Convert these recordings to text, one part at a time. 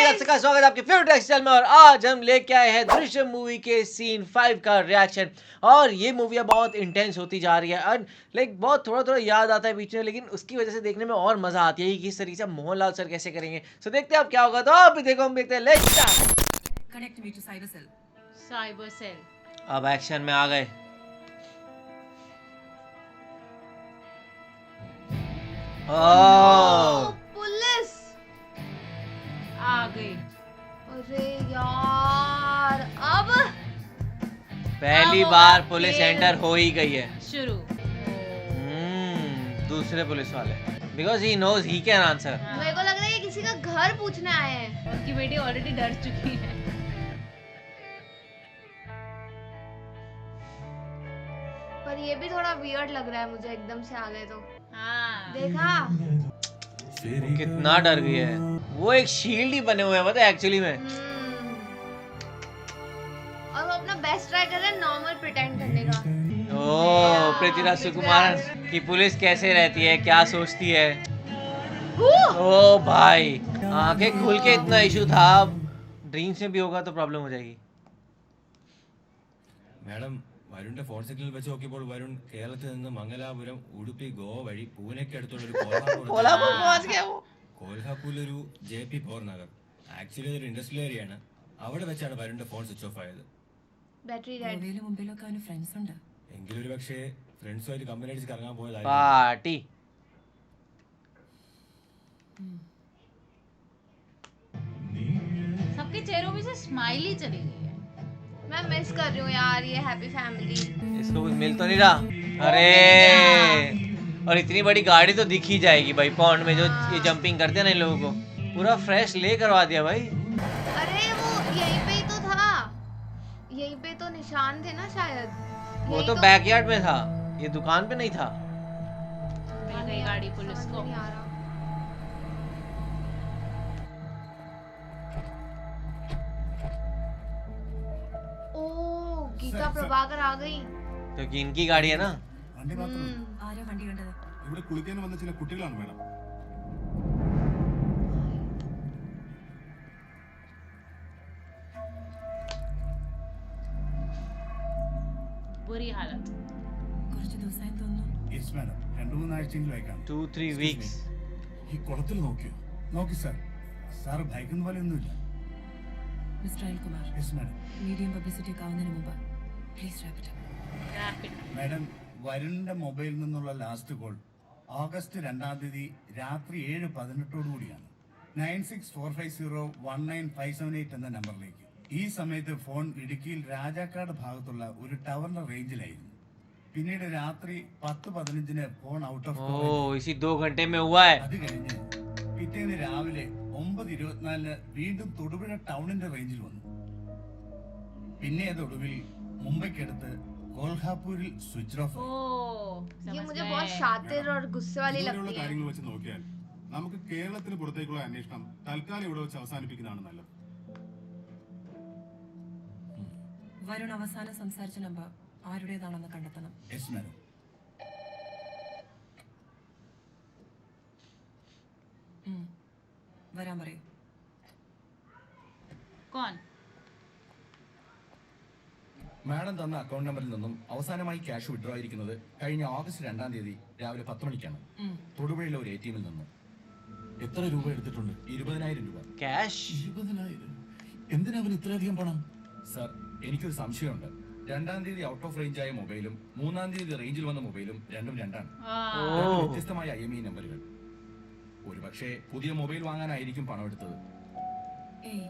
Guys सबका स्वागत है आपके फेवरेट एक्सचैनल में। और आज हम लेके आए हैं दृश्यम मूवी के सीन 5 का रिएक्शन। और ये मूवी बहुत इंटेंस होती जा रही है और लाइक बहुत थोड़ा थोड़ा याद आता है बीच में, लेकिन उसकी वजह से देखने में और मजा आती है कि किस तरीके से मोहनलाल सर कैसे करेंगे। सो देखते हैं अब क्या होगा। तो आप भी देखो, हम देखते हैं। Let's start. Connect me to cyber cell. Cyber cell. अब एक्शन में आ गए। पुलिस आ गई। अरे यार, अब पहली बार पुलिस एंटर हो ही गई है। शुरू। दूसरे पुलिस वाले, because he knows he can answer. मेरे को लग रहा है ये किसी का घर पूछने आए हैं। उनकी बेटी ऑलरेडी डर चुकी है। पर ये भी थोड़ा वियर्ड लग रहा है मुझे, एकदम से आ गए तो। हाँ। देखा कितना डर गई है वो। एक शील्ड ही बने हुए हैं पता है एक्चुअली में। और वो अपना बेस्ट ट्राई कर रहा है नॉर्मल प्रिटेंड करने का। ओ पृथ्वीराज सुकुमारन की पुलिस कैसे रहती है, क्या सोचती है। ओ भाई, आंखें खुल के इतना इशू था, ड्रीम्स में भी होगा तो प्रॉब्लम हो जाएगी। मैडम വരുണിന്റെ ഫോൺ സിഗ്നൽ വെച്ച് നോക്കിയപ്പോൾ വരുൺ കേരളത്തിൽ നിന്ന് മംഗലാപുരം ഉടുപ്പി ഗോവ വഴി പൂനെക്ക് അടുത്തുള്ള ഒരു കോൽഹാപൂരിലൊരു JP പവർ നഗർ, ആക്ച്വലി ഒരു ഇൻഡസ്ട്രിയൽ ഏരിയ ആണ്. അവിടെ വെച്ചാണ് വരുണിന്റെ ഫോൺ സ്വിച്ച് ഓഫ് ആയത്. Battery dead. ഗോവയിലും മുംബൈയിലൊക്കെ അവന് ഫ്രണ്ട്സ് ഉണ്ട്. എങ്കിലും ഒരു പക്ഷേ ഫ്രണ്ട്സുമായിട്ട് കമ്പനി അടിച്ച് കറങ്ങാൻ പോയതായിരുന്നു. പാർട്ടി सबके चेहरों में से स्माइल ही चली गई है। मैं मिस कर रही हूँ यार ये हैप्पी फैमिली। इसको कुछ मिल तो नहीं रहा। अरे और इतनी बड़ी गाड़ी तो दिख ही जाएगी भाई, पॉन्ड में जो ये जंपिंग करते हैं ना इन लोगों को। पूरा फ्रेश ले करवा दिया भाई। अरे वो यहीं पे ही तो था, यहीं पे तो निशान थे ना शायद। वो तो बैकयार्ड में था, ये दुकान पे नहीं था। मिल गई गाड़ी पुलिस को। नहीं आ रहा। ओ गीता प्रभाकर आ गई क्योंकि इनकी गाड़ी है ना। വണ്ടി മാത്രമല്ല, ആരാ വണ്ടി കണ്ടത്? ഇവിടെ കുളിക്കാൻ വന്ന ചില കുട്ടികളാണ് മേഡം. बुरी हालत। കുറച്ച് ദിവസമായി തോന്നുന്നു. യെസ് മാഡം, 2-3 ആഴ്ചയെങ്കിലും ആയിക്കാണ്. 2-3 weeks. ഈ കുളത്തിൽ നോക്കിയോ? നോക്കി സാർ. സാർ ഭയക്കുന്ന പോലെയൊന്നുമില്ല. Mister Anilkumar, yes madam. Medium publicity ഒക്കെ ആവുന്നതിന് മുമ്പ് please wrap it up. Rapid. Madam, വരുണിന്റെ മൊബൈലിൽ നിന്നുള്ള ലാസ്റ്റ് കോൾ ഓഗസ്റ്റ് 2-ാം തീയതി രാത്രി 7:18 കൂടിയാണ്. 9645019578 എന്ന നമ്പറിലേക്ക്. ഈ സമയത്ത് ഫോൺ ഇടുക്കിയിൽ രാജാക്കാട് ഭാഗത്തുള്ള ഒരു ടവറിന്റെ റേഞ്ചിലായിരുന്നു. പിന്നീട് രാത്രി 10:15 ഫോൺ ഔട്ട് ഓഫ് ओह इसी 2 घंटे में हुआ है। അത് കഴിഞ്ഞ് പിറ്റേന്ന് രാവിലെ 9:24 വീണ്ടും തൊടുപുഴ ടൗണിന്റെ റേഞ്ചിൽ വന്നു. പിന്നെ അത് ഒടുവിൽ മുംബൈക്കടുത്ത് കോൽഹാപൂരിൽ സ്വിച്ച് ഓഫ്. ये मुझे बहुत शातिर और गुस्से वाली लगती है। കാര്യങ്ങൾ വെച്ച് നോക്കിയാൽ നമുക്ക് കേരളത്തിന് പുറത്തേക്കുള്ള അന്വേഷണം തൽക്കാലം ഇവിടെ വെച്ച് അവസാനിപ്പിക്കുന്നതാണ് നല്ലത്. വരുൺ അവസാനം സംസാരിച്ച നമ്പർ ആരുടേതാണെന്ന് കണ്ടെത്തണം. Yes madam. വരാൻ പറയൂ. कौन? മാഡം തന്ന അക്കൗണ്ട് നമ്പറിൽ നിന്നും അവസാനമായി ക്യാഷ് വിഡ്രോ ആയിരിക്കുന്നത് കഴിഞ്ഞ ഓഗസ്റ്റ് 2-ാം തീയതി രാവിലെ 10 മണിക്കാണ്. തൊടുപുഴയിലെ ഒരു ATM-ൽ നിന്നും. എത്ര രൂപ എടുത്തിട്ടുണ്ട്? 20,000 രൂപ. कैश 20,000. എന്തിനാ അവന് ഇത്രയധികം പണം? സർ, എനിക്കൊരു സംശയമുണ്ട്. 2-ാം തീയതി ഔട്ട് ഓഫ് റേഞ്ച് ആയ മൊബൈലും 3-ാം തീയതി റേഞ്ചിൽ വന്ന മൊബൈലും രണ്ടും രണ്ടാണ്. ओह വ്യത്യസ്തമായ IMEI നമ്പറുകൾ. ഒരു പക്ഷേ പുതിയ മൊബൈൽ വാങ്ങാനായിരിക്കും പണം എടുത്തത്. ഏയ്,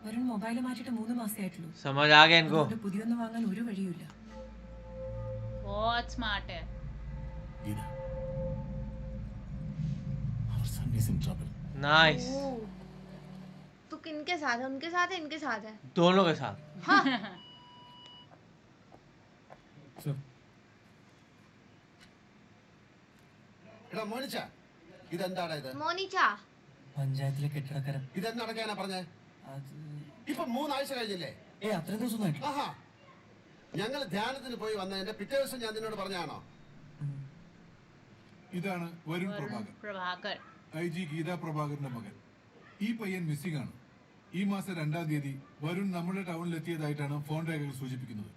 വരുൺ മൊബൈൽ മാറ്റിയിട്ട് 3 മാസേ ആയിട്ടുള്ളൂ. समझ आ गया इनको। അതുകൊണ്ട് പുതിയൊന്ന് വാങ്ങാൻ ഒരു വഴിയുമില്ല. बहुत स्मार्ट है। ഇതാ. Our son is in trouble. Nice. तू किनके साथ है? उनके साथ है, इनके साथ है? दोनों के साथ। സർ. എടാ മോനിച്ച, ഇതെന്താണ് ഇത്? मोनिचा പഞ്ചായത്തിലെ കെട്ടിടക്കാരൻ. ഇതെന്ന് നടക്കാനാ പറഞ്ഞേ? അത് ഇപ്പൊ 3 ആഴ്ച കഴിഞ്ഞില്ലേ? അത്രയും ദിവസം ആയിട്ടില്ല. ആഹാ, ഞങ്ങൾ ധ്യാനത്തിന് പോയി വന്നതിന്റെ പിറ്റേ ദിവസം ഞാൻ നിന്നോട് പറഞ്ഞാണോ? ഇതാണ് വരുൺ वरुण പ്രഭാകർ, प्रभाकर। IG ഗീതാ പ്രഭാകറിന്റെ മകൻ. ഈ പയ്യൻ മിസ്സിംഗ് ആണ്. ഈ മാസം 2-ാം തീയതി വരുൺ നമ്മുടെ ടൗണിലെത്തിയതായിട്ടാണ് ഫോൺ രേഖകൾ സൂചിപ്പിക്കുന്നത്.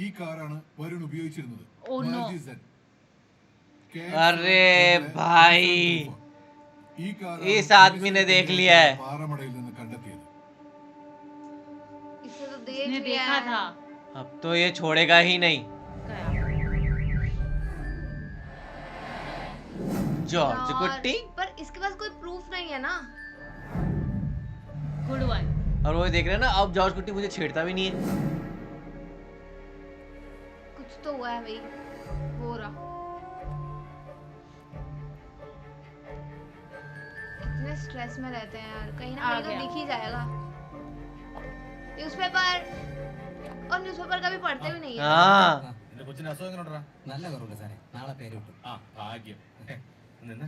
ഈ കാറാണ് വരുൺ ഉപയോഗിച്ചിരുന്നത്. Oh, no. Maruti Z. अरे भाई ഈ കാർ इस आदमी ने देख लिया है. പാറമടയിൽ നിന്ന് കണ്ടെത്തിയത്. इसे तो इसने देख लिया देखा है। था अब तो ये छोड़ेगा ही नहीं. जॉर्ज यार, कुट्टी. पर इसके पास कोई प्रूफ नहीं है ना। गुड वन और वो देख रहे हैं ना, अब जॉर्ज कुट्टी मुझे छेड़ता भी नहीं है. कुछ तो हुआ है भाई, हो रहा। कितने स्ट्रेस में रहते हैं यार, कहीं ना आ कहीं तो गया। दिख ही जाएगा। न्यूज़पेपर और न्यूज़पेपर कभी पढ़ते भी नहीं है। हाँ എന്റെ കൊച്ചിന്റെ അസുഖം എങ്ങനെ ഉണ്ടാ? നല്ല കുറവുണ്ട് സാറേ, നാളെ പേര് കിട്ടും. ആ ഭാഗ്യം. നിന്ന്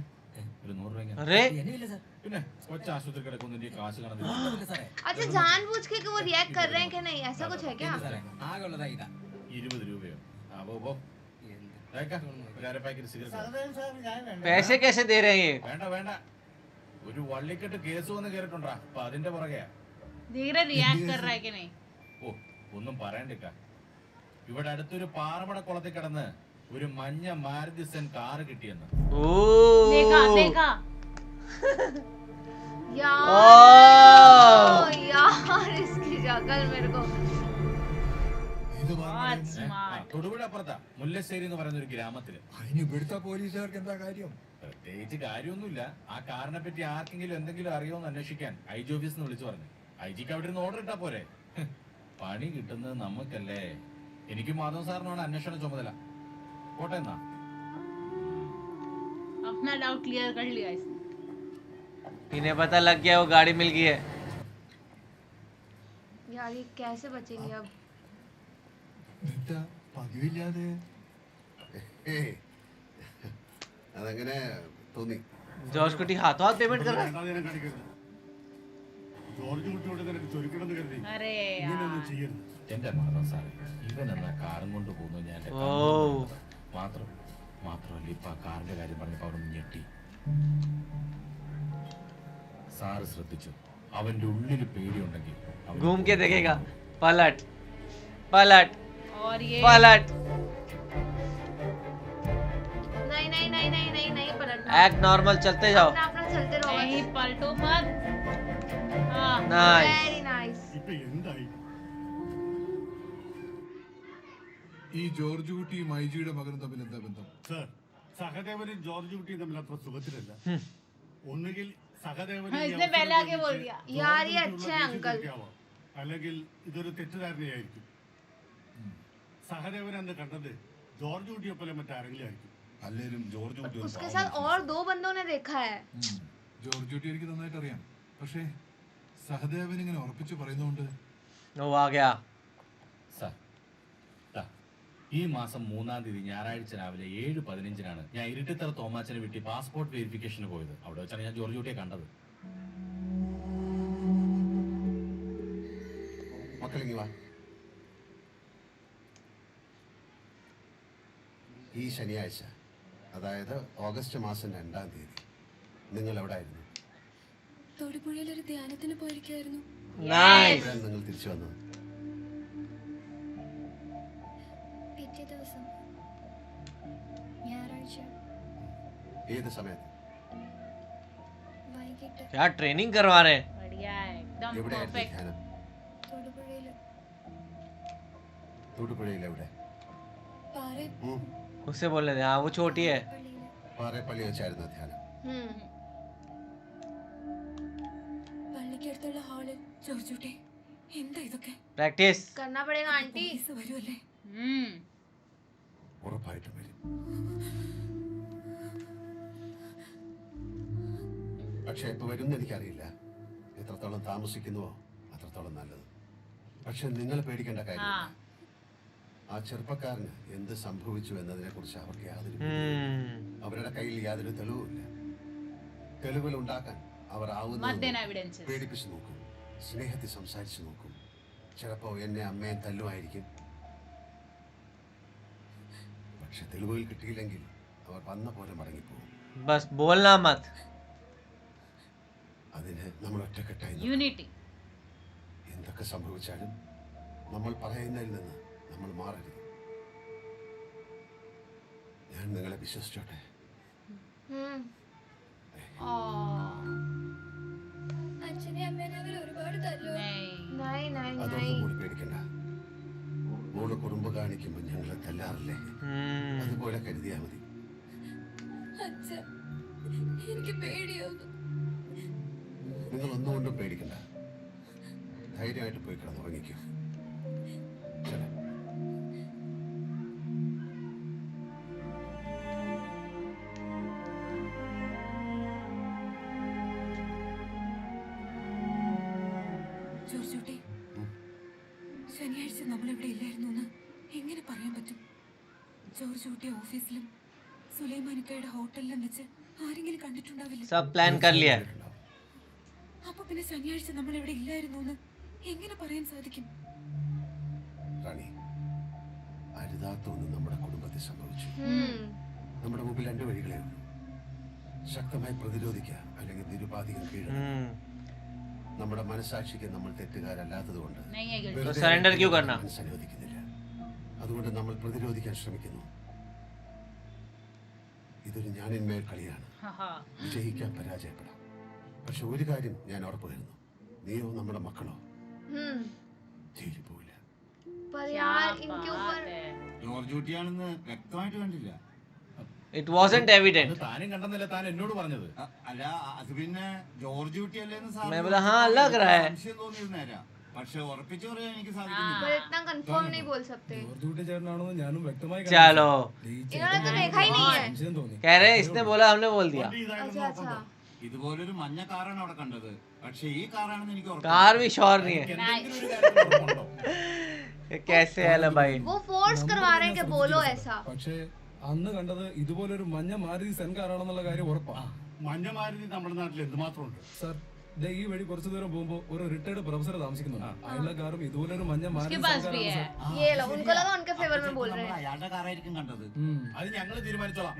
ഒരു 100 രൂപ ഇങ്ങനെ. अरे എന്നെയില്ല സാർ, പിന്നെ കൊച്ചു ആശുപത്രി കിടക്കുന്നതിന്റെ കാശ് കാണുന്നില്ല. ഒന്നുമില്ല സാറേ. अच्छा जानबूझ के कि वो रिएक्ट कर रहे हैं कि नहीं, ऐसा कुछ है क्या? ഇല്ല സാറേ, ആകെ ഉള്ളതാ ഇതാ. 20 രൂപയോ? ആ പോ. ഒരു അര പാക്കറ്റ് സിഗരറ്റ്. पैसे कैसे दे रहे हैं ये? വേണ്ട ഒരു വള്ളിക്കെട്ട് കേസ് വന്ന് കേറിട്ടുണ്ടാ. അപ്പൊ അതിന്റെ പുറകെയാ. धीरे रिएक्ट कर रहा है कि नहीं ഓ ഒന്നും പറയണ്ടിക്ക. ഇവിടെ അടുത്തൊരു പാറമട കുളത്തിൽ കിടന്ന് ഒരു മഞ്ഞ മാരുതി സെൻ കാറ് കിട്ടിയെന്ന്. देखा ओ देखा यार यार इसकी शक्ल मेरे को ഇത് बहुत ആ, स्मार्ट തൊടുപുഴ അപ്പുറത്താ മുല്ലശ്ശേരി എന്ന് പറയുന്ന ഒരു ഗ്രാമത്തില്. അതിന് ഇവിടുത്തെ പോലീസുകാർക്ക് എന്താ കാര്യം? പ്രത്യേകിച്ച് കാര്യമൊന്നുമില്ല. ആ കാറിനെ പറ്റി ആർക്കെങ്കിലും എന്തെങ്കിലും അറിയോന്ന് അന്വേഷിക്കാൻ ഐ ജി ഓഫീസിൽ നിന്ന് വിളിച്ചു പറഞ്ഞു. ഐ ജിക്ക് അവിടെ നിന്ന് ഓർഡർ ഇട്ടാ പോരെ. പണി കിട്ടുന്നത് നമുക്കല്ലേ. എനിക്കും മാധവൻ സാറിനാണ് അന്വേഷണ ചുമതല. കോട്ടെ എന്നാ. अपना डाउट क्लियर कर लिया इसने इन्हें पता लग गया वो गाड़ी मिल गई है. यार ये कैसे बचेंगे अब? എന്താ പതിവില്ലാതെ? അതങ്ങനെ തോന്നി. जॉर्ज कुट्टी हाथों हाथ पेमेंट कर रहा है. ജോർജ് കുട്ടിയോട് നിനക്ക് ചൊരിക്കണമെന്ന് കരുതി अरे ഇങ്ങനെയൊന്നും यार ചെയ്യരുത്. എന്റെ മാധവൻ സാറേ, ഇവൻ എന്നാ കാറും കൊണ്ട് പോകുന്നു ഞാൻ എന്റെ ഓ. കണ്ണുകൊണ്ട് കണ്ടത്. മാത്രമല്ല ഇപ്പൊ ആ കാറിന്റെ കാര്യം പറഞ്ഞപ്പോ അവിടെ ഞെട്ടി. സാറ് ശ്രദ്ധിച്ചു, അവന്റെ ഉള്ളിൽ പേടിയുണ്ടെങ്കിൽ അവൻ घूम के देखेगा. पलट पलट और ये पलट. नहीं नहीं नहीं नहीं नहीं नहीं पलटना। एक्ट नॉर्मल, चलते जाओ. अपना अपना चलते रहो नहीं पलटो मत हाँ नाइस. Very nice. ഇപ്പൊ എന്തായി? ഈ ജോർജ് കുട്ടിയും ഐജിയുടെ മകനും തമ്മിൽ എന്താ ബന്ധം? സർ, സഹദേവനും ജോർജ് കുട്ടിയും തമ്മിൽ അത്ര സുഖത്തിലല്ല. ഒന്നുകിൽ സഹദേവൻ हाँ, इसने पहले आके बोल दिया यार ये अच्छे हैं अंकल। അല്ലെങ്കിൽ ഇതൊരു തെറ്റിദ്ധാരണയായിരിക്കും. സഹദേവൻ അന്ന് കണ്ടത് ജോർജ് കുട്ടിയെപ്പോലെ മറ്റാരെങ്കിലും ആയിരിക്കും. അല്ലേലും ജോർജ് കുട്ടി ഒരു उसके പാവം. साथ और 2 बंदों ने देखा है। ജോർജ് കുട്ടി എനിക്ക് നന്നായിട്ട് അറിയാം. പക്ഷേ സഹദേവൻ ഇങ്ങനെ ഉറപ്പിച്ച് പറയുന്നോണ്ട് वो आ गया. സാർ, ദാ, ഈ മാസം 3-ാം തീയതി ഞായറാഴ്ച രാവിലെ 7:15 ഞാൻ ഇരിട്ടിത്തറ തോമാച്ചനെ വീട്ടിൽ പാസ്പോർട്ട് വെരിഫിക്കേഷന് പോയത്. അവിടെ വെച്ചാണ് ഞാൻ ജോർജ് കുട്ടിയെ കണ്ടത്. മക്കളിങ്ങി വാ. ഈ ശനിയാഴ്ച, അതായത് ഓഗസ്റ്റ് മാസം 2-ാം തീയതി നിങ്ങൾ എവിടെ ആയിരുന്നു? തൊടുപുഴയിൽ ഒരു ധ്യാനത്തിന് പോയിരിക്കുമായിരുന്നു. नाइस. എപ്പോഴാണ് നിങ്ങൾ തിരിച്ചു വന്നത്? പിറ്റേ ദിവസം ഞായറാഴ്ച ഏത് സമയത്ത്? വൈകിട്ട് क्या ट्रेनिंग करवा रहे हैं. बढ़िया है एकदम എവിടെയായിരുന്നു परफेक्ट ധ്യാനം? തൊടുപുഴയിൽ തൊടുപുഴയിൽ എവിടെ? പാറ ഉം. उससे बोलने दे. हाँ वो छोटी है. പള്ളിയിൽ പാറേപ്പള്ളി വെച്ചായിരുന്നു ധ്യാനം. പള്ളിക്കടുത്തുള്ള ഹാളിൽ ജോർജുട്ടി. എന്താ ഇതൊക്കെ? प्रैक्टिस. करना पड़ेगा आंटी। പോലീസ് വരുമല്ലേ? ഉറപ്പായിട്ടും വരും. പക്ഷെ എപ്പോ വരും എനിക്കറിയില്ല. എത്രത്തോളം താമസിക്കുന്നുവോ അത്രത്തോളം നല്ലത്. പക്ഷെ നിങ്ങൾ പേടിക്കേണ്ട കാര്യം हाँ ആ ചെറുപ്പക്കാരന് എന്ത് സംഭവിച്ചു എന്നതിനെ കുറിച്ച് അവർക്ക് യാതൊരു അവരുടെ കയ്യിൽ യാതൊരു തെളിവുമില്ല. തെളിവുകൾ ഉണ്ടാക്കാൻ അവർ मत ആവുന്ന देना एविडेंसेस പേടിപ്പിച്ചു നോക്കും, സ്നേഹത്തിൽ സംസാരിച്ചു നോക്കും. ചിലപ്പോ എന്നെ അമ്മയും തല്ലുമായിരിക്കും. പക്ഷെ തെളിവുകൾ കിട്ടിയില്ലെങ്കിൽ അവർ വന്ന പോലെ മടങ്ങിപ്പോകും. बस बोलना मत. അത് അതിന് നമ്മൾ ഒറ്റക്കെട്ടായി നിൽക്കണം. यूनिटी എന്തൊക്കെ സംഭവിച്ചാലും നമ്മൾ പറയുന്നതിൽ നിന്ന് നമ്മൾ മാറരുത്. ഞാൻ നിങ്ങളെ വിശ്വസിച്ചോട്ടെ. അച്ഛനെ അമ്മേനെ അവർ ഒരുപാട് തല്ലോ. नहीं അതൊന്നും മോള് പേടിക്കണ്ട. മോള് കുറുമ്പ് കാണിക്കുമ്പോൾ ഞങ്ങളെ തല്ലാറില്ലേ, അതുപോലെ കരുതിയാ മതി. അച്ഛ എനിക്ക് പേടിയാവുന്നു. നിങ്ങൾ ഒന്നുകൊണ്ടും പേടിക്കണ്ട. ധൈര്യമായിട്ട് പോയി കിടന്നുറങ്ങിക്കും. ജോർജുട്ടി, ശനിയാഴ്ച നമ്മളിവിടെ ഇല്ലായിരുന്നു എന്ന് എങ്ങനെ പറയാൻ പറ്റും? ജോർജുട്ടി ഓഫീസിലും സുലൈമാനിക്കയുടെ ഹോട്ടലിലും വെച്ച് ആരെങ്കിലും കണ്ടിട്ടുണ്ടാവില്ല. सब प्लान कर लिया है. അപ്പൊ പിന്നെ ശനിയാഴ്ച നമ്മളിവിടെ ഇല്ലായിരുന്നു എന്ന് എങ്ങനെ പറയാൻ സാധിക്കും? റാണി, അരുതാത്തൊന്നും നമ്മുടെ കുടുംബത്തിൽ സംഭവിച്ചു. നമ്മുടെ മുമ്പിൽ 2 വഴികളേ ഉള്ളൂ. ശക്തമായി പ്രതിരോധിക്കുക, അല്ലെങ്കിൽ നിരുപാധികം കീഴടങ്ങുക. നമ്മുടെ മനസാക്ഷിക്ക് നമ്മൾ തെറ്റുകാരല്ലാത്തതുകൊണ്ട് नहीं है तो सरेंडर क्यों करना? അനുവദിക്കുന്നില്ല. അതുകൊണ്ട് നമ്മൾ പ്രതിരോധിക്കാൻ ശ്രമിക്കുന്നു. ഇതൊരു ഞാനിന്മേൽ കളിയാണ്. വിജയിക്കാൻ പരാജയപ്പെടാം. പക്ഷെ ഒരു കാര്യം ഞാൻ ഉറപ്പ് തരുന്നു, നീയോ നമ്മുടെ മക്കളോ ജയിലിൽ പോവില്ല. ജോർജ് കുട്ടിയാണെന്ന് വ്യക്തമായിട്ട് കണ്ടില്ല. It wasn't evident. താനും കണ്ടെന്നല്ല താൻ എന്നോട് പറഞ്ഞത്. അല്ല, അത് പിന്നെ ജോർജ് കുട്ടിയല്ലേന്ന് मैं बोला हाँ लग रहा है. സംശയം തോന്നിയിരുന്നേരാ. പക്ഷെ ഉറപ്പിച്ചു പറയാൻ എനിക്ക് സാധിക്കുന്നില്ല. पर इतना कंफर्म नहीं बोल सकते. ജോർജ് കുട്ടി ചേട്ടനാണെന്ന് ഞാനും വ്യക്തമായി चलो इन्होंने तो देखा ही नहीं है. സംശയം തോന്നി. कह रहे हैं इसने बोला हमने बोल दिया. ഇതായിരുന്നു നോക്കുന്നത്. ഇതുപോലൊരു മഞ്ഞ കാറാണ് അവിടെ കണ്ടത്. പക്ഷെ ഈ കാറാണെന്ന് എനിക്ക് कार भी श्योर नहीं है. എന്തെങ്കിലും ഒരു കാര്യത്തിൽ ഉറപ്പുണ്ടോ? ये कैसे है ला भाई? वो फोर्स करवा रहे हैं कि बोलो ऐसा. പക്ഷേ അന്ന് കണ്ടത് ഇതുപോലൊരു മഞ്ഞ മാരുതി സെൻ കാറാണെന്നുള്ള കാര്യം ഉറപ്പാ. മഞ്ഞ മാരുതി നമ്മുടെ നാട്ടിൽ എന്തുമാത്രം ഉണ്ട് സർ, ദേ ഈ വഴി കുറച്ചു ദൂരം പോകുമ്പോ ഒരു റിട്ടയർഡ് പ്രൊഫസർ താമസിക്കുന്നുണ്ട്. അയാളുടെ കാറും ഇതുപോലൊരു മഞ്ഞ മാരുതി സെൻ पास भी കാറാണ് है. സർ. ये लो, उनको लगा उनके फेवर में बोल रहे हैं. അയാളുടെ കാറായിരിക്കും കണ്ടത്. അത് ഞങ്ങൾ തീരുമാനിച്ചോളാം.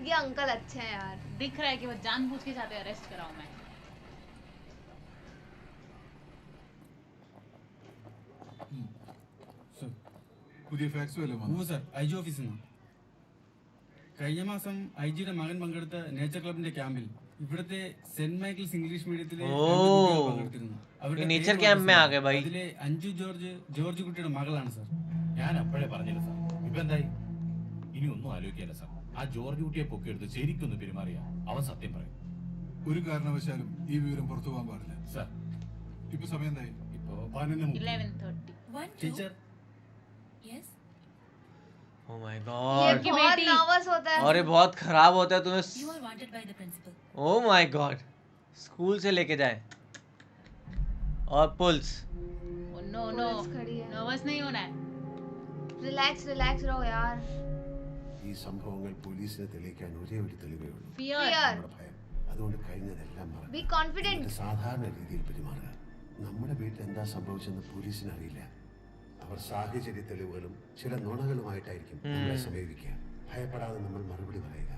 ये अंकल अच्छे हैं यार. दिख रहा है कि वो जानबूझ के चाहते हैं अरेस्ट कराऊं मैं. പുതിയ ഫാക്സ് വല്ലതും വന്നോ? സർ, ഐ ജി ഓഫീസിൽ നിന്ന് കഴിഞ്ഞ മാസം ഐ ജിയുടെ മകൻ പങ്കെടുത്ത നേച്ചർ ക്ലബിന്റെ ക്യാമ്പിൽ ഇവിടുത്തെ സെന്റ് മൈക്കിൾസ് ഇംഗ്ലീഷ് മീഡിയത്തിലെ പങ്കെടുത്തിരുന്നു. ये नेचर कैंप में आ गए भाई. അതിലെ അഞ്ജു ജോർജ് കുട്ടിയുടെ മകളാണ് സർ. ഞാൻ അപ്പോഴേ പറഞ്ഞില്ല സാർ. ഇപ്പൊ എന്തായി? ഇനി ഒന്നും ആലോചിക്കല്ല സാർ. ആ ജോർജ് കുട്ടിയെ പൊക്കിയെടുത്ത് ശരിക്കൊന്ന് പെരുമാറിയ അവൻ സത്യം പറയും. ഒരു കാരണവശാലും ഈ വിവരം പുറത്തു പോകാൻ പാടില്ല. സാർ ഇപ്പൊ സമയം എന്തായി? ഇപ്പോ 11:30. 1 2 ടീച്ചർ, yes. Oh my ये god. की बहुत बेटी. नर्वस होता है. और ये बहुत खराब होता है तुम्हें. You are wanted by the principal. Oh my god. School से लेके जाए. और police. Oh, no no. Police खड़ी है. नर्वस नहीं होना है. रिलैक्स रहो यार. ഈ സംഭവങ്ങൾ പോലീസിനെ തെളിയിക്കാൻ ഒരേ ഒരു തെളിവേ ഉള്ളൂ, Fear. നമ്മുടെ ഭയം. അതുകൊണ്ട് കഴിഞ്ഞതെല്ലാം Be മറന്ന് confident. എന്നിട്ട് സാധാരണ രീതിയിൽ പെരുമാറുക. നമ്മുടെ വീട്ടിൽ എന്താ സംഭവിച്ചെന്ന് പോലീസിന് അറിയില്ല. അവർ സാഹചര്യ തെളിവുകളും ചില നുണകളുമായിട്ടായിരിക്കും നമ്മളെ സമീപിക്കുക. ഭയപ്പെടാതെ നമ്മൾ മറുപടി പറയുക.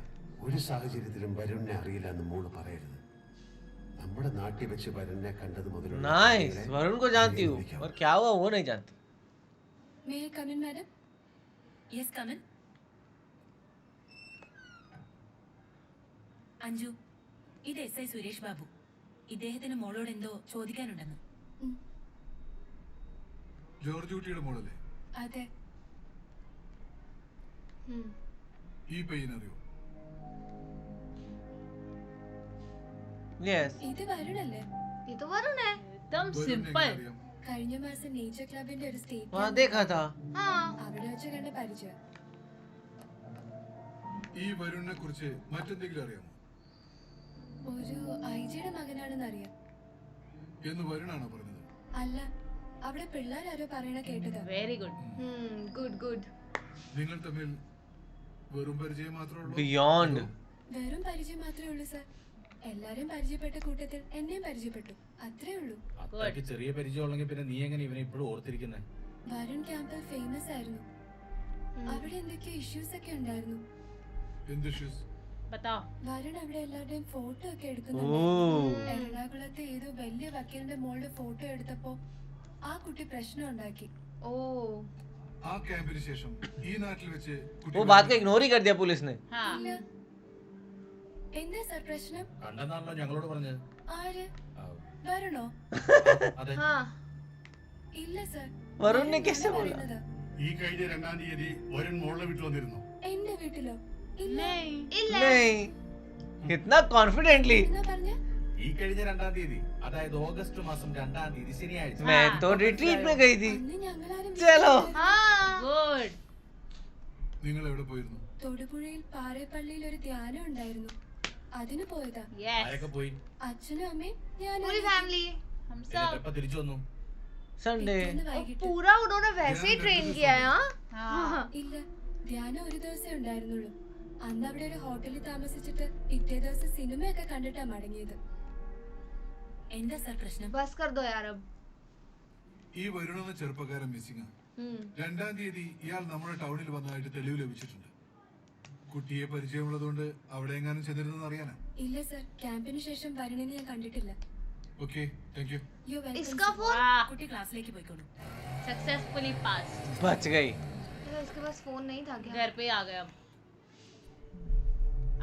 ഒരു സാഹചര്യത്തിലും വരുണിനെ അറിയില്ല എന്ന് മോള് പറയരുത്. നമ്മുടെ നാട്ടിൽ വെച്ച് വരുണിനെ കണ്ടത് മുതലുള്ള नाइस. കാര്യങ്ങളെ वरुण को जानती हूँ അറിയിക്കാം. और क्या हुआ वो नहीं जानती. May I come in, madam? Yes, come in. Anju, ഇത് എസ് ഐ സുരേഷ് ബാബു. ഇദ്ദേഹത്തിന് മോളോട് എന്തോ ചോദിക്കാനുണ്ടെന്ന്. ജോർജ് കുട്ടിയുടെ മോളല്ലേ? അതെ. ഈ പയ്യനറിയോ? Yes. ഇത് വരുണല്ലേ? ये तो वरुण है. एकदम വരുണിനെ सिंपल. എങ്ങനെ അറിയാം? കഴിഞ്ഞ മാസം നേച്ചർ ക്ലബിന്റെ ഒരു സ്റ്റേറ്റ് वहाँ देखा था. हाँ. അവിടെ വെച്ച് കണ്ട പരിചയം. ഈ വരുണിനെ കുറിച്ച് മറ്റെന്തെങ്കിലും അറിയാമോ? ഒരു ഐ ജിയുടെ മകനാണെന്ന് അറിയാം. എന്ന് വരുണാണോ പറഞ്ഞത്? അല്ല, അവിടെ പിള്ളേരാരോ പറയണ കേട്ടതാ. Very good. Good. നിങ്ങൾ തമ്മിൽ വെറും പരിചയം മാത്രമേ ഉള്ളൂ? Beyond. വെറും പരിചയം മാത്രമേ ഉള്ളൂ സർ. എല്ലാരും പരിചയപ്പെട്ട കൂട്ടത്തിൽ എന്നെയും പരിചയപ്പെട്ടു, അത്രേ ഉള്ളൂ. അത്രയ്ക്ക് ചെറിയ പരിചയമുള്ളെങ്കിൽ പിന്നെ നീ എങ്ങനെ ഇവനെ ഇപ്പോഴും ഓർത്തിരിക്കുന്നത്? വരുൺ ക്യാമ്പിൽ ഫേമസ് ആയിരുന്നു. അവിടെ എന്തൊക്കെയോ ഇഷ്യൂസ് ഒക്കെ ഉണ്ടായിരുന്നു. എന്ത് ഇഷ്യൂസ്? बताओ വരുൺ അവിടെ എല്ലാവരുടെയും ഫോട്ടോ ഒക്കെ ഓ എടുക്കുന്നുണ്ട്. എറണാകുളത്തെ ഏതോ വലിയ വക്കീലിന്റെ മോളുടെ ഫോട്ടോ എടുത്തപ്പോ ആ കുട്ടി പ്രശ്നം ഉണ്ടാക്കി. ओ ആ ക്യാമ്പിന് ശേഷം ഈ നാട്ടിൽ വെച്ച് वो बात को इग्नोर ही कर दिया पुलिस ने. हाँ ഇല്ല. എന്താ സർ പ്രശ്നം? കണ്ടെന്നാണല്ലോ ഞങ്ങളോട് പറഞ്ഞത്. ആര്? വരുണോ? അതെ. हाँ ഇല്ല സർ. वरुण ने कैसे बोला? പറയുന്നത്. ഈ കഴിഞ്ഞ 2-ാം തീയതി വരുൺ മോളുടെ വീട്ടിൽ വന്നിരുന്നു. എന്റെ വീട്ടിലോ? ഇല്ല. नहीं इल्ल नहीं कितना कॉन्फिडेंटली. എന്നാ പറഞ്ഞ? ഈ കഴിഞ്ഞ 2-ാം തീയതി, അതായത് ഓഗസ്റ്റ് മാസം 2-ാം തീയതി ശനിയാഴ്ച. मैं तो रिट्रीट में गई थी. അന്ന് ഞങ്ങളാരും चलो. हाँ गुड നിങ്ങൾ എവിടെ പോയിരുന്നു? തൊടുപുഴയിൽ പാറേപ്പള്ളിയിൽ ഒരു ധ്യാനം ഉണ്ടായിരുന്നു. അതിന് പോയതാ. यस ആരൊക്കെ പോയി? അച്ഛനും അമ്മയും ഞാനും. पूरी फैमिली हम എന്നിട്ട് सब എപ്പോ തിരിച്ചു വന്നു? संडे. പിറ്റേന്ന് വൈകിട്ട്. पूरा उन्होंने वैसे ही ट्रेन किया है हाँ हाँ ഇല്ല, ധ്യാനം ഒരു ദിവസമേ ഉണ്ടായിരുന്നുള്ളൂ. അന്ന് അവിടെ ഒരു ഹോട്ടലിൽ താമസിച്ചിട്ട് പിറ്റേ ദിവസം സിനിമയൊക്കെ കണ്ടിട്ടാ മടങ്ങിയത്. എന്താ സർ പ്രശ്നം? बस कर दो यार अब ഈ വരുൺ എന്ന ചെറുപ്പക്കാരൻ മിസ്സിംഗ്. हम्म 2-ാം തീയതി ഇയാൾ നമ്മുടെ ടൗണിൽ വന്നതായിട്ട് തെളിവ് ലഭിച്ചിട്ടുണ്ട്. കുട്ടിയെ പരിചയമുള്ളതുകൊണ്ട് അവിടെ എങ്ങാനും ചെന്നിരുന്നെന്ന് അറിയാനാ? ഇല്ല സർ, ക്യാമ്പിന് ശേഷം വരുണിനെ ഞാൻ കണ്ടിട്ടില്ല. Okay, thank you. You welcome. इसका फोन वाह കുട്ടി ക്ലാസ്സിലേക്ക് പോയിക്കോളൂ. सक्सेसफुली पास बच गई. अरे इसके पास फोन नहीं था क्या घर पे आ गए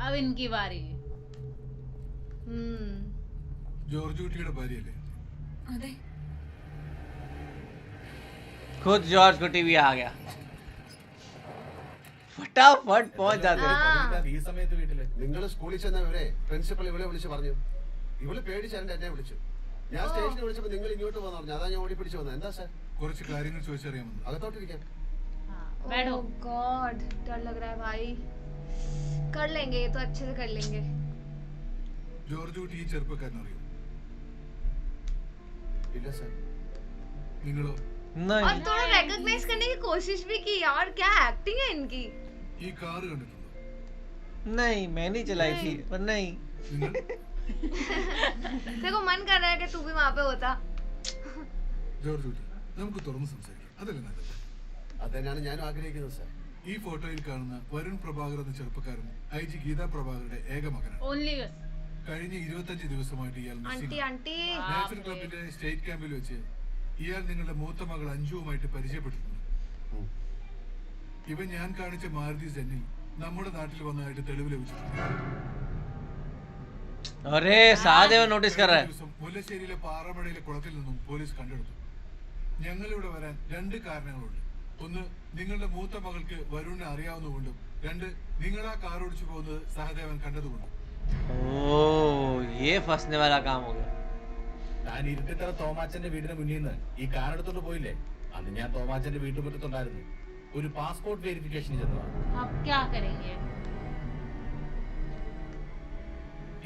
अब इनकी बारी हम्म ജോർജ് കുട്ടിയുടെ ഭാര്യയല്ലേ? അതെ. खुद जॉर्ज कुटी भी आ गया. फटाफट पहुंच जाते. हाँ ഈ സമയത്ത് വീട്ടില് നിങ്ങൾ സ്കൂളിൽ ചെന്നവരെ പ്രിൻസിപ്പൽ ഇവളെ വിളിച്ച് പറഞ്ഞു. ഇവള് പേടിച്ചാണ്ട് എന്നെ വിളിച്ചു. ഞാൻ സ്റ്റേഷനിൽ വിളിച്ചപ്പോൾ നിങ്ങൾ ഇങ്ങോട്ട് പോകാൻ പറഞ്ഞു. അതാ ഞാൻ ഓടി പിടിച്ചു വന്നത്. എന്താ സാർ? കുറച്ച് കാര്യങ്ങൾ ചോദിച്ചറിയാമെന്ന്. അകത്തോട്ടിരിക്കാം. हाँ बैठो ओह गॉड डर लग रहा है भाई कर लेंगे ये तो अच्छे से कर लेंगे ജോർജ് കുട്ടി ഈ ചെറുപ്പക്കാരൻ അറിയോ? ഇല്ല സാർ. നിങ്ങളോ? नहीं. और थोड़ा रिकॉग्नाइज करने की कोशिश भी की यार क्या एक्टिंग है इनकी ഈ കാറ് കണ്ടിട്ടുണ്ടോ? नहीं मैं नहीं चलाई थी पर नहीं. നിങ്ങൾ देखो मन कर रहा है कि तू भी वहां पे होता ജോർജ് കുട്ടി, നമുക്ക് തുറന്ന് സംസാരിക്കാം. അതല്ലേ നല്ലത്? അതന്നെയാണ് ഞാനും ആഗ്രഹിക്കുന്നത് സാർ. ഈ ഫോട്ടോയിൽ കാണുന്ന വരുൺ പ്രഭാകർ എന്ന ചെറുപ്പക്കാരൻ IG ഗീതാ പ്രഭാകറുടെ ഏക മകനാണ്. ओनली കഴിഞ്ഞ 25 ദിവസമായിട്ട് ഇയാൾ आंटी മിസ്സിംഗ്. आंटी നേച്ചർ ക്ലബിന്റെ സ്റ്റേറ്റ് ക്യാമ്പിൽ വെച്ച് ഇയാൾ നിങ്ങളുടെ മൂത്ത മകൾ അഞ്ജുവുമായിട്ട് പരിചയപ്പെട്ടിട്ടുണ്ട്. ഉം. ഇവൻ ഞാൻ കാണിച്ച മാരുതി സെന്നിൽ നമ്മുടെ നാട്ടിൽ വന്നതായിട്ട് തെളിവ് ലഭിച്ചിട്ടുണ്ട്. अरे सादे नोटिस कर रहा है. ദിവസം മുല്ലശ്ശേരിയിലെ പാറമടയിലെ കുളത്തിൽ നിന്നും പോലീസ് കണ്ടെടുത്തു. ഞങ്ങളിവിടെ വരാൻ 2 കാരണങ്ങളുണ്ട്. ഒന്ന്, നിങ്ങളുടെ മൂത്ത മകൾക്ക് വരുണിനെ അറിയാവുന്നതുകൊണ്ടും 2, നിങ്ങൾ ആ കാർ ഓടിച്ചു പോകുന്നത് സഹദേവൻ കണ്ടതുകൊണ്ടും. ओह ये फंसने वाला काम हो गया. താൻ ഇരുട്ടിത്തറ തോമാച്ചന്റെ വീടിന് മുന്നിൽ നിന്ന് ഈ കാർ എടുത്തോണ്ട് പോയില്ലേ? അന്ന് ഞാൻ തോമാച്ചന്റെ വീട്ടുമുറ്റത്തുണ്ടായിരുന്നു. ഒരു പാസ്പോർട്ട് വെരിഫിക്കേഷൻ ചെന്നതാണ്. अब क्या करेंगे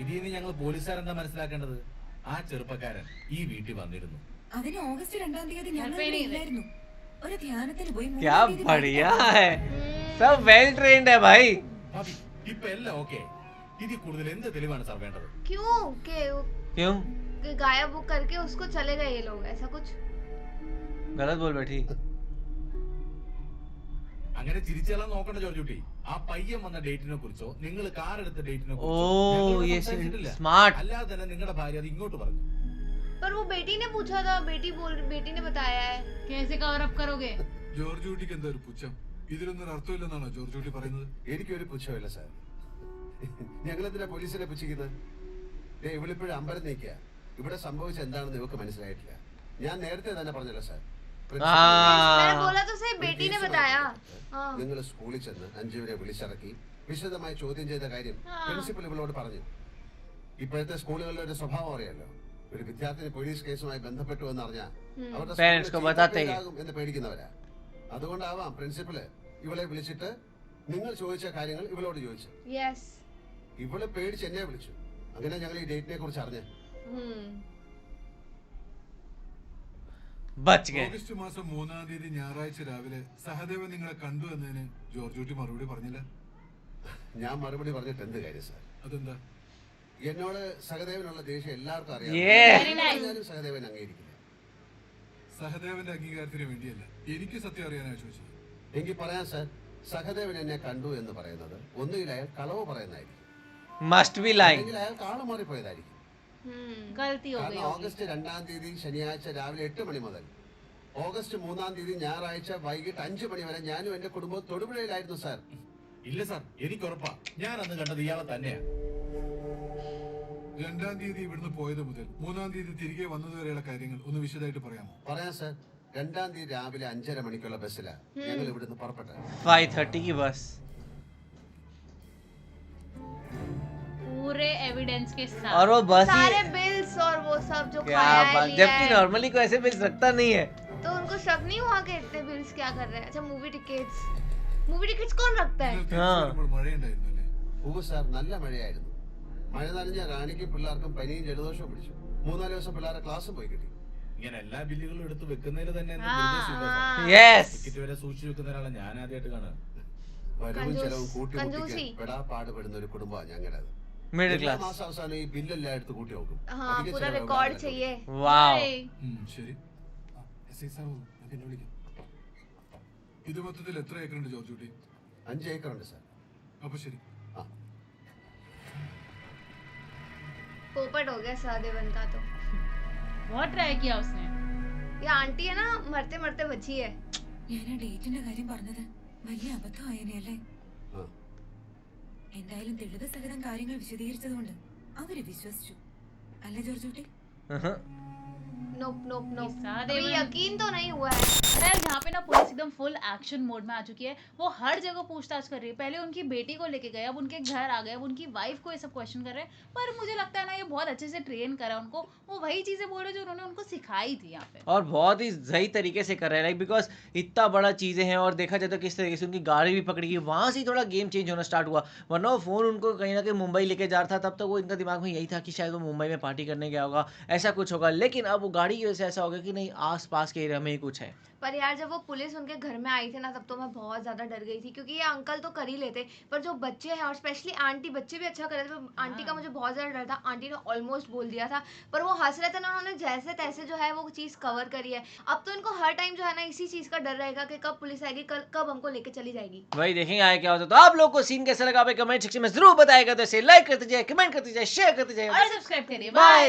ഇതിന് ഞങ്ങൾ പോലീസുകാരെന്താ മനസ്സിലാക്കേണ്ടത്? ആ ചെറുപ്പക്കാരൻ ഈ വീട്ടിൽ വന്നിരുന്നു. അതിന് ഓഗസ്റ്റ് 2-ാം തീയതി ഞങ്ങൾ ഞാൻ ഇവിടെ ഇല്ലായിരുന്നു. ഒരു ധ്യാനത്തിന് പോയി. क्या बढ़िया है. सब वेल ट्रेन्ड है भाई. ഭാബി, ഇപ്പൊ എല്ലാം ഓക്കെ. ഇതിൽ കൂടുതൽ എന്ത് തെളിവാണ് സാർ വേണ്ടത്? क्यों के क्यों? गायब बुक करके उसको चले गए ये लोग ऐसा कुछ गलत बोल बैठी. അങ്ങനെ തിരിച്ചെല്ലാം നോക്കണ്ട ജോർജ് കുട്ടി. ആ പയ്യൻ വന്ന ഡേറ്റിനെ കുറിച്ചോ നിങ്ങൾ കാർ എടുത്ത ഡേറ്റിനെ ഓ, കുറിച്ചോ ये സംസാരിച്ചിട്ടില്ല. स्मार्ट. അല്ലാതെ തന്നെ നിങ്ങളുടെ ഭാര്യ അത് ഇങ്ങോട്ട് പറഞ്ഞു. पर वो बेटी ने पूछा था बेटी ने बताया है कैसे कवर अप करोगे ജോർജ് കുട്ടിക്ക് എന്താ ഒരു പുച്ഛം? ഇതിലൊന്നും അർത്ഥമില്ലെന്നാണോ ജോർജ് കുട്ടി പറയുന്നത്? എനിക്കൊരു പുച്ഛമില്ല സാർ. ഞങ്ങളെന്തിനാ പോലീസിനെ പുച്ഛിക്കുന്നത്? ഇവളിപ്പോഴും അമ്പരം നീക്കുക. ഇവിടെ സംഭവിച്ച എന്താണെന്ന് ഇവക്ക് മനസ്സിലായിട്ടില്ല. ഞാൻ നേരത്തെ തന്നെ പറഞ്ഞല്ലോ സാർ. मैंने बोला तो सही बेटी ने बताया हाँ നിങ്ങൾ സ്കൂളിൽ ചെന്ന് അഞ്ജുവിനെ വിളിച്ചിറക്കി വിശദമായി ചോദ്യം ചെയ്ത കാര്യം പ്രിൻസിപ്പൽ ഇവളോട് പറഞ്ഞു. ഇപ്പോഴത്തെ സ്കൂളുകളുടെ ഒരു സ്വഭാവം അറിയാലോ. ഒരു വിദ്യാർത്ഥിനി പോലീസ് കേസുമായി ബന്ധപ്പെട്ടു എന്ന് അറിഞ്ഞാൽ അവരുടെ Parents को बताते ही. എന്ന് പേടിക്കുന്നവരാ. അതുകൊണ്ടാവാം പ്രിൻസിപ്പല് ഇവളെ വിളിച്ചിട്ട് നിങ്ങൾ ചോദിച്ച കാര്യങ്ങൾ ഇവളോട് ചോദിച്ചു. यस ഇവള് പേടിച്ച് എന്നെ വിളിച്ചു. അങ്ങനെ ഞങ്ങൾ ഈ ഡേറ്റിനെ കുറിച്ച് അറിഞ്ഞു. बच गए. ഓഗസ്റ്റ് മാസം 3-ാം തീയതി ഞായറാഴ്ച രാവിലെ സഹദേവൻ നിങ്ങളെ കണ്ടു എന്നതിന് ജോർജ് കുട്ടി മറുപടി പറഞ്ഞില്ല. ഞാൻ മറുപടി പറഞ്ഞിട്ട് എന്ത് കാര്യം സാർ? അതെന്താ? എന്നോട് സഹദേവനുള്ള ദേഷ്യം എല്ലാവർക്കും അറിയാം. ഞാനും സഹദേവൻ അംഗീകരിക്കില്ല. സഹദേവന്റെ അംഗീകാരത്തിന് വേണ്ടിയല്ല, എനിക്ക് സത്യം അറിയാനാണ് ചോദിച്ചത്. എങ്കിൽ പറയാം സാർ. സഹദേവൻ എന്നെ കണ്ടു എന്ന് പറയുന്നത് ഒന്നുകിൽ അയാൾ കളവ് പറയുന്നതായിരിക്കും, മസ്റ്റ് ബി ലൈങ്. അല്ലെങ്കിൽ അയാൾക്ക് ആള് മാറിപ്പോയതായിരിക്കും. गलती हो गई കാരണം होगी। ഓഗസ്റ്റ് 2-ാം തീയതി ശനിയാഴ്ച രാവിലെ 8 മണി മുതൽ ഓഗസ്റ്റ് 3-ാം തീയതി ഞായറാഴ്ച വൈകിട്ട് 5 മണി വരെ ഞാനും എന്റെ കുടുംബവും തൊടുപുഴയിലായിരുന്നു സാർ. ഇല്ല സാർ, എനിക്ക് ഉറപ്പാ ഞാൻ അന്ന് കണ്ടത് ഇയാളെ തന്നെയാ. 2-ാം തീയതി ഇവിടുന്ന് പോയത് മുതൽ 3-ാം തീയതി തിരികെ വന്നതുവരെയുള്ള കാര്യങ്ങൾ ഒന്ന് വിശദമായിട്ട് പറയാമോ? പറയാം സാർ. 2-ാം തീയതി രാവിലെ 5:30 മണിക്കുള്ള ബസ്സിലാണ് ഞങ്ങൾ ഇവിടുന്ന് പുറപ്പെട്ടത്. 5:30 की बस. पूरे एविडेंस के साथ। और वो बस सारे ही बिल्स और वो सब जो क्या खाया बात, लिया जबकि है, नॉर्मली कोई ऐसे बिल्स रखता नहीं है. तो उनको शक नहीं हुआ कि इतने बिल्स क्या कर रहे हैं? अच्छा मूवी टिकट्स कौन रखता है? നിങ്ങൾ തിരിച്ചു വരുമ്പോൾ മഴയുണ്ടായിരുന്നല്ലേ? ഉവ്വ് സാർ, നല്ല മഴയായിരുന്നു. മഴ നനഞ്ഞ റാണിക്കും പിള്ളേർക്കും പനിയും ജലദോഷവും പിടിച്ചു. 3-4 ദിവസം പിള്ളേരെ ക്ലാസ് പോയി കിട്ടി. ഇങ്ങനെ എല്ലാ ബില്ലുകളും എടുത്ത് വെക്കുന്നതിൽ തന്നെ Yes. ടിക്കറ്റ് വരെ സൂക്ഷിച്ചു വെക്കുന്ന ഒരാളെ ഞാൻ ആദ്യമായിട്ട് കാണാം. വരവും ചെലവും കൂട്ടിമുട്ടിക്കാൻ കഞ്ചൂസി. പെടാപ്പാടുപെടുന്ന ഒരു കുടുംബമാണ് ഞങ്ങളുടേത്. मिडिल എല്ലാ क्लास. മാസം അവസാനം ഈ ബില്ലെല്ലാം എടുത്ത് കൂട്ടി നോക്കും. हाँ അധിക पूरा ചെലവ് रिकॉर्ड ഉണ്ടാവില്ല. चाहिए। वाओ. ശരി. എസ്ഐ സാബ് ഞാൻ പിന്നെ വിളിക്കാം. ഇത് മൊത്തത്തിൽ എത്ര ഏക്കറുണ്ട് ജോർജ് കുട്ടി? 5 ഏക്കറുണ്ട് സാർ. അപ്പൊ ശരി. ആ, पोपट हो गया सहदेवन का तो। बहुत ट्राई किया उसने। ये आंटी है ना मरते मरते बची है। ഞാൻ ആ ഡേറ്റിന്റെ കാര്യം പറഞ്ഞത് വലിയ അബദ്ധമായനല്ലേ. ആ. എന്തായാലും തെളിവ് സഹിതം കാര്യങ്ങൾ വിശദീകരിച്ചതുകൊണ്ട് അവര് വിശ്വസിച്ചു അല്ലേ ജോർജ് കുട്ടി? नोप नोप नोप सहदेवन- अभी यकीन तो नहीं हुआ है। अरे यार जहाँ पे ना पुलिस एकदम फुल एक्शन मोड में आ चुकी है, वो हर जगह पूछताछ कर रही है। पहले उनकी बेटी को लेके गए, अब उनके घर आ गए, अब उनकी वाइफ को ये सब क्वेश्चन कर रहे हैं। पर मुझे लगता है ना ये बहुत अच्छे से ट्रेन करा उनको, वो वही चीजें बोल रहे जो उन्होंने उनको सिखाई थी यहाँ पे। और बहुत ही सही तरीके से कर रहे हैं, लाइक बिकॉज इतना बड़ा चीज़ें हैं और देखा जाए तो किस तरीके से उनकी गाड़ी भी पकड़ी गई, वहाँ से ही थोड़ा गेम चेंज होना स्टार्ट हुआ. वरना वो फ़ोन उनको कहीं ना कहीं मुंबई लेके जा रहा था, तब तक वो इनका दिमाग में यही था कि शायद वो मुंबई में पार्टी करने गया होगा, ऐसा कुछ होगा. लेकिन अब वो गाड़ी की वजह से ऐसा हो गया कि नहीं, आस पास के एरिया में ही कुछ है. पर यार जब वो पुलिस उनके घर में आई थी ना तब तो मैं बहुत ज्यादा डर गई थी, क्योंकि ये अंकल तो कर ही लेते, पर जो बच्चे हैं और स्पेशली आंटी, बच्चे भी अच्छा कर रहे थे, पर आंटी का मुझे बहुत ज्यादा डर था. आंटी ने ऑलमोस्ट बोल दिया था, पर वो हंस रहे थे ना, उन्होंने जैसे तैसे जो है वो चीज कवर करी है. अब तो इनको हर टाइम जो है ना इसी चीज का डर रहेगा कि कब पुलिस आएगी, कब हमको लेके चली जाएगी. वही देखेंगे आगे क्या होता है. तो आप लोग को सीन कैसा लगा, आप कमेंट सेक्शन में जरूर बताएगा. तो इसे लाइक करते जाए, कमेंट करते जाए, शेयर करते जाए और सब्सक्राइब करिए। बाय. बाय।